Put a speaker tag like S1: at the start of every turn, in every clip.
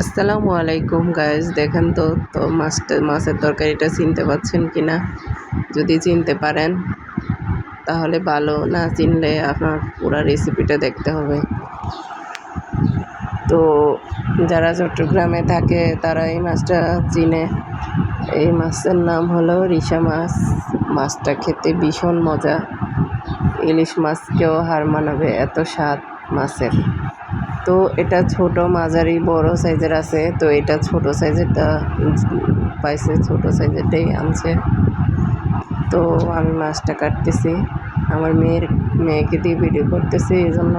S1: আসসালামু আলাইকুম গাইস, দেখেন তো মাছের তরকারিটা চিনতে পারছেন কিনা। যদি চিনতে পারেন তাহলে ভালো, না চিনলে আপনার পুরো রেসিপিটা দেখতে হবে। তো যারা চট্টগ্রামে থাকে তারা এই মাছটা চিনে। এই মাছের নাম হলো রিশা মাছ। মাছটা খেতে ভীষণ মজা, ইলিশ মাছকেও হার মানাবে এত স্বাদ মাছের। তো এটা ছোট, মাঝারি, বড় সাইজের আছে। তো এটা ছোট সাইজেরটা পাইছে, ছোট সাইজেরটাই আনছে। তো আমি মাছটা কাটতেছি, আমার মেয়েকে দিয়ে ভিডিও করতেছি, এই জন্য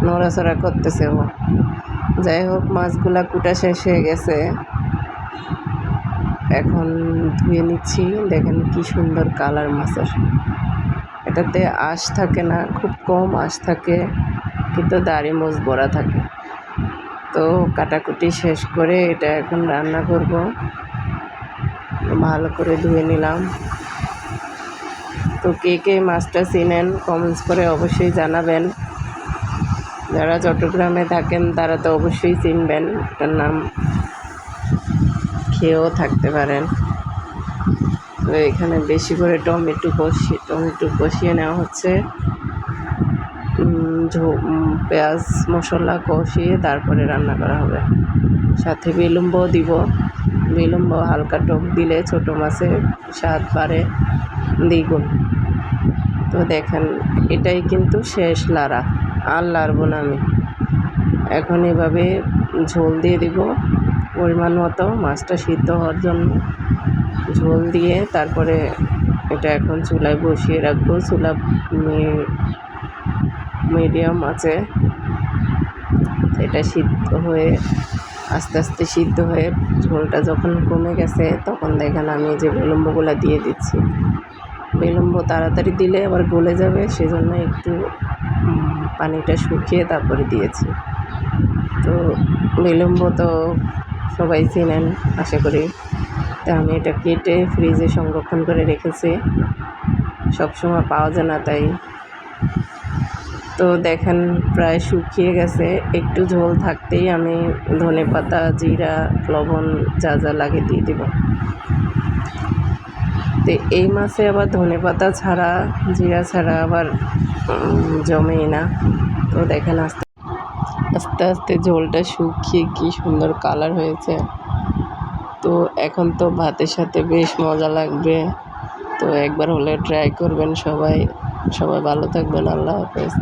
S1: নড়াচড়া করতেছে ও। যাই হোক, মাছগুলা কুটা শেষ হয়ে গেছে, এখন ধুয়ে নিচ্ছি। দেখেন কি সুন্দর কালার মাছের। এটাতে আঁশ থাকে না, খুব কম আঁশ থাকে, কিন্তু দাড়ি মোজ ভরা থাকে। তো কাটাকুটি শেষ করে এটা এখন রান্না করব। ভালো করে ধুয়ে নিলাম। তো কে কে মাছটা চিনেন কমেন্টস করে অবশ্যই জানাবেন। যারা চট্টগ্রামে থাকেন তারা তো অবশ্যই চিনবেন, এটার নাম খেয়েও থাকতে পারেন। তো এখানে বেশি করে টমেটো কষিয়ে নেওয়া হচ্ছে। পেঁয়াজ মশলা কষিয়ে তারপরে রান্না করা হবে। সাথে বিলম্বও দিব। বিলম্ব হালকা টক দিলে ছোটো মাছের স্বাদ বাড়ে দ্বিগুণ। তো দেখেন, এটাই কিন্তু শেষ লাড়া, আর লাড়বো না আমি। এখন এভাবে ঝোল দিয়ে দিব পরিমাণ মতো, মাছটা সিদ্ধ হওয়ার জন্য ঝোল দিয়ে তারপরে এটা এখন চুলায় বসিয়ে রাখবো। চুলা মিডিয়াম আছে। এটা সিদ্ধ হয়ে আস্তে আস্তে সিদ্ধ হয়ে ঝোলটা যখন কমে গেছে, তখন দেখেন আমি যে বিলম্বগুলো দিয়ে দিচ্ছি। বিলম্ব তাড়াতাড়ি দিলে আবার গলে যাবে, সেজন্য একটু পানিটা শুকিয়ে তারপরে দিয়েছি। তো বিলম্ব তো সবাই চেনেন আশা করি। তো আমি এটা কেটে ফ্রিজে সংরক্ষণ করে রেখেছি, সবসময় পাওয়া যায় না তাই। তো দেখেন প্রায় শুকিয়ে গেছে, একটু ঝোল থাকতেই আমি ধনেপাতা, জিরা, লবণ যা যা লাগে দিয়ে দেব। তো এই মাছে আবার ধনেপাতা ছাড়া, জিরা ছাড়া আবার জমেই না। তো দেখেন আস্তে আস্তে ঝোলটা শুকিয়ে কি সুন্দর কালার হয়েছে। তো এখন তো ভাতের সাথে বেশ মজা লাগবে। তো একবার হলে ট্রাই করবেন সবাই। সবাই ভালো থাকবেন, আল্লাহ হাফেজ।